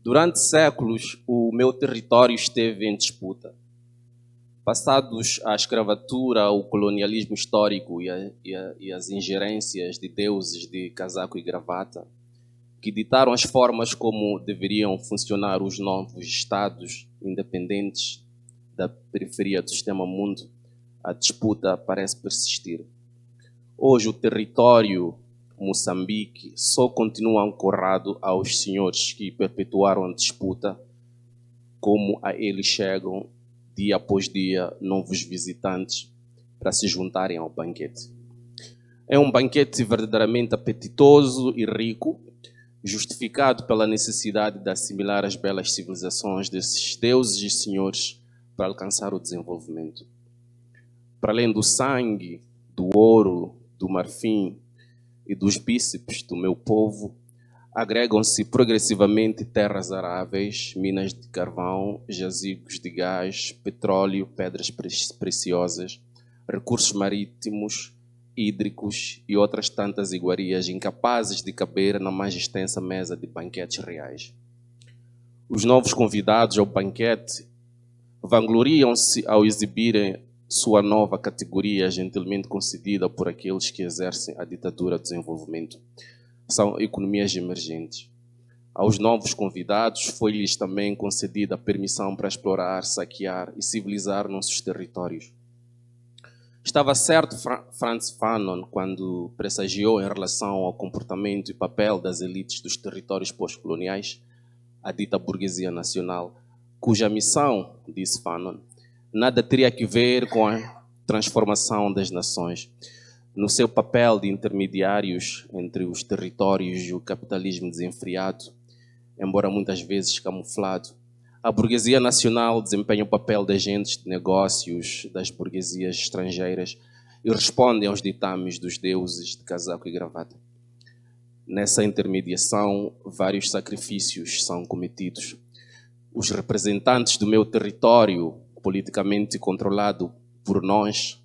Durante séculos, o meu território esteve em disputa. Passados a escravatura, o colonialismo histórico e as ingerências de deuses de casaco e gravata, que ditaram as formas como deveriam funcionar os novos estados independentes da periferia do sistema mundo, a disputa parece persistir. Hoje o território Moçambique só continua ancorado aos senhores que perpetuaram a disputa, como a eles chegam dia após dia novos visitantes para se juntarem ao banquete. É um banquete verdadeiramente apetitoso e rico, justificado pela necessidade de assimilar as belas civilizações desses deuses e senhores para alcançar o desenvolvimento. Para além do sangue, do ouro, do marfim e dos bíceps do meu povo, agregam-se progressivamente terras aráveis, minas de carvão, jazigos de gás, petróleo, pedras preciosas, recursos marítimos, hídricos e outras tantas iguarias incapazes de caber na mais extensa mesa de banquetes reais. Os novos convidados ao banquete vangloriam-se ao exibirem sua nova categoria gentilmente concedida por aqueles que exercem a ditadura do desenvolvimento. São economias emergentes. Aos novos convidados foi-lhes também concedida a permissão para explorar, saquear e civilizar nossos territórios. Estava certo Frantz Fanon quando pressagiou em relação ao comportamento e papel das elites dos territórios pós-coloniais, a dita burguesia nacional, cuja missão, disse Fanon, nada teria que ver com a transformação das nações. No seu papel de intermediários entre os territórios e o capitalismo desenfreado, embora muitas vezes camuflado, a burguesia nacional desempenha o papel de agentes de negócios das burguesias estrangeiras e responde aos ditames dos deuses de casaco e gravata. Nessa intermediação, vários sacrifícios são cometidos. Os representantes do meu território, politicamente controlado por nós,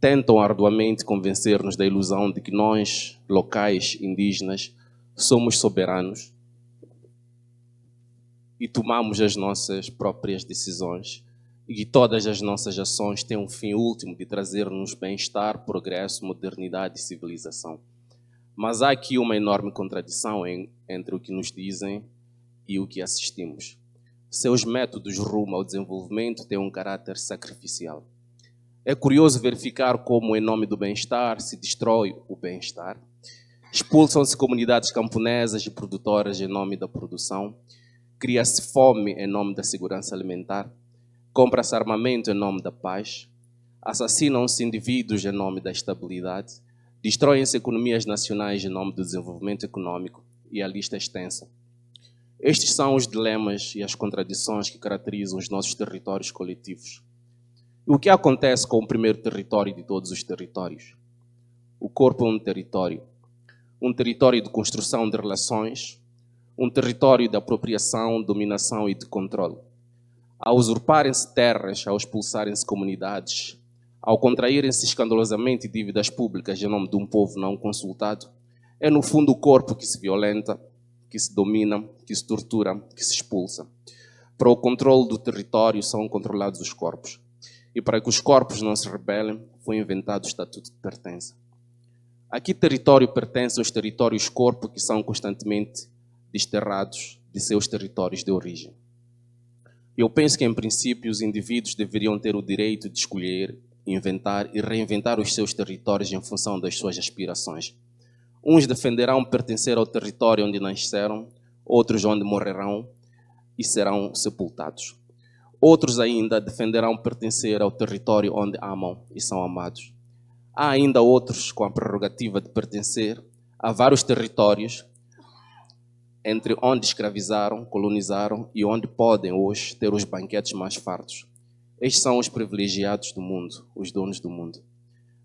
tentam arduamente convencer-nos da ilusão de que nós, locais indígenas, somos soberanos e tomamos as nossas próprias decisões e que todas as nossas ações têm um fim último de trazer-nos bem-estar, progresso, modernidade e civilização. Mas há aqui uma enorme contradição entre o que nos dizem e o que assistimos. Seus métodos rumo ao desenvolvimento têm um caráter sacrificial. É curioso verificar como, em nome do bem-estar, se destrói o bem-estar. Expulsam-se comunidades camponesas e produtoras em nome da produção. Cria-se fome em nome da segurança alimentar. Compra-se armamento em nome da paz. Assassinam-se indivíduos em nome da estabilidade. Destroem-se economias nacionais em nome do desenvolvimento econômico. E a lista é extensa. Estes são os dilemas e as contradições que caracterizam os nossos territórios coletivos. E o que acontece com o primeiro território de todos os territórios? O corpo é um território de construção de relações, um território de apropriação, dominação e de controle. Ao usurparem-se terras, ao expulsarem-se comunidades, ao contraírem-se escandalosamente dívidas públicas em nome de um povo não consultado, é no fundo o corpo que se violenta, que se domina, que se tortura, que se expulsa. Para o controle do território são controlados os corpos. E para que os corpos não se rebelem, foi inventado o Estatuto de Pertença. A que território pertence aos territórios corpo que são constantemente desterrados de seus territórios de origem? Eu penso que, em princípio, os indivíduos deveriam ter o direito de escolher, inventar e reinventar os seus territórios em função das suas aspirações. Uns defenderão pertencer ao território onde nasceram, outros onde morrerão e serão sepultados. Outros ainda defenderão pertencer ao território onde amam e são amados. Há ainda outros com a prerrogativa de pertencer a vários territórios, entre onde escravizaram, colonizaram e onde podem hoje ter os banquetes mais fartos. Estes são os privilegiados do mundo, os donos do mundo.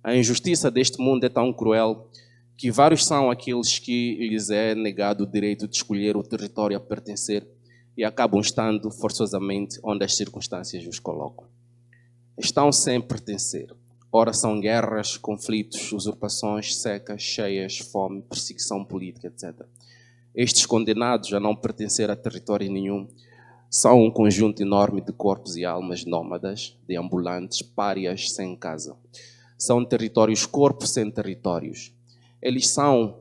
A injustiça deste mundo é tão cruel que vários são aqueles que lhes é negado o direito de escolher o território a pertencer e acabam estando forçosamente onde as circunstâncias os colocam. Estão sem pertencer. Ora são guerras, conflitos, usurpações, secas, cheias, fome, perseguição política, etc. Estes condenados a não pertencer a território nenhum são um conjunto enorme de corpos e almas nómadas, deambulantes, párias sem casa. São territórios corpos sem territórios. Eles são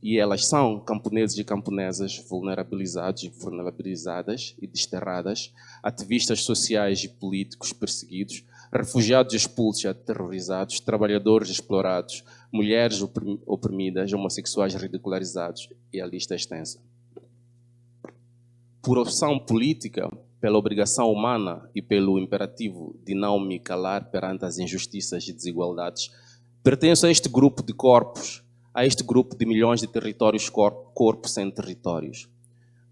e elas são camponeses e camponesas vulnerabilizados e vulnerabilizadas e desterradas, ativistas sociais e políticos perseguidos, refugiados expulsos e aterrorizados, trabalhadores explorados, mulheres oprimidas, homossexuais ridicularizados, e a lista é extensa. Por opção política, pela obrigação humana e pelo imperativo de não me calar perante as injustiças e desigualdades, pertenço a este grupo de corpos, a este grupo de milhões de territórios, corpos sem territórios.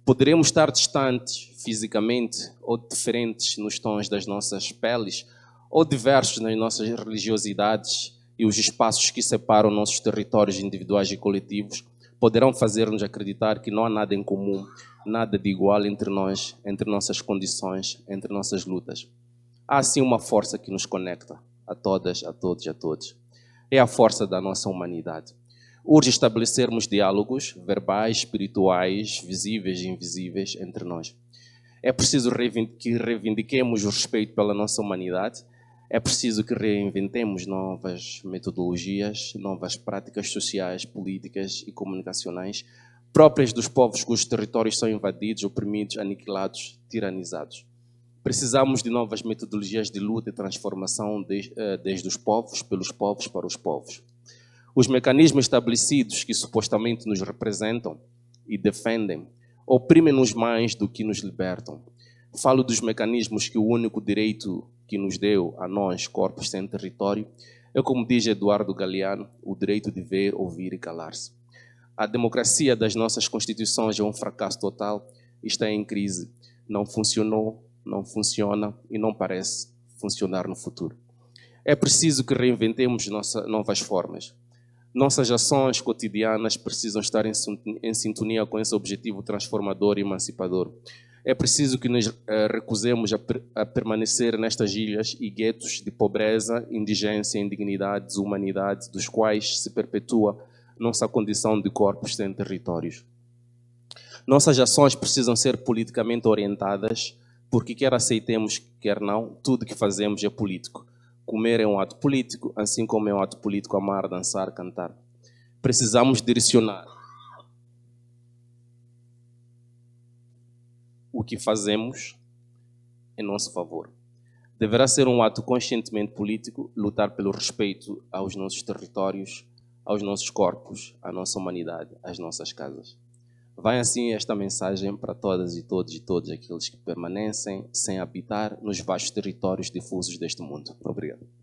Poderemos estar distantes fisicamente ou diferentes nos tons das nossas peles, ou diversos nas nossas religiosidades e os espaços que separam nossos territórios individuais e coletivos poderão fazer-nos acreditar que não há nada em comum, nada de igual entre nós, entre nossas condições, entre nossas lutas. Há sim uma força que nos conecta, a todas, a todos e a todos. É a força da nossa humanidade. Urge estabelecermos diálogos verbais, espirituais, visíveis e invisíveis entre nós. É preciso que reivindiquemos o respeito pela nossa humanidade. É preciso que reinventemos novas metodologias, novas práticas sociais, políticas e comunicacionais próprias dos povos cujos territórios são invadidos, oprimidos, aniquilados, tiranizados. Precisamos de novas metodologias de luta e transformação desde os povos, pelos povos, para os povos. Os mecanismos estabelecidos que supostamente nos representam e defendem oprimem-nos mais do que nos libertam. Falo dos mecanismos que o único direito que nos deu a nós, corpos sem território, é, como diz Eduardo Galeano, o direito de ver, ouvir e calar-se. A democracia das nossas constituições é um fracasso total e está em crise. Não funcionou, não funciona e não parece funcionar no futuro. É preciso que reinventemos novas formas. Nossas ações cotidianas precisam estar em sintonia com esse objetivo transformador e emancipador. É preciso que nos recusemos a permanecer nestas ilhas e guetos de pobreza, indigência, indignidade, desumanidade, dos quais se perpetua nossa condição de corpos sem territórios. Nossas ações precisam ser politicamente orientadas, porque quer aceitemos, quer não, tudo que fazemos é político. Comer é um ato político, assim como é um ato político amar, dançar, cantar. Precisamos direcionar o que fazemos em nosso favor. Deverá ser um ato conscientemente político, lutar pelo respeito aos nossos territórios, aos nossos corpos, à nossa humanidade, às nossas casas. Vai assim esta mensagem para todas e todos aqueles que permanecem sem habitar nos vastos territórios difusos deste mundo. Obrigado.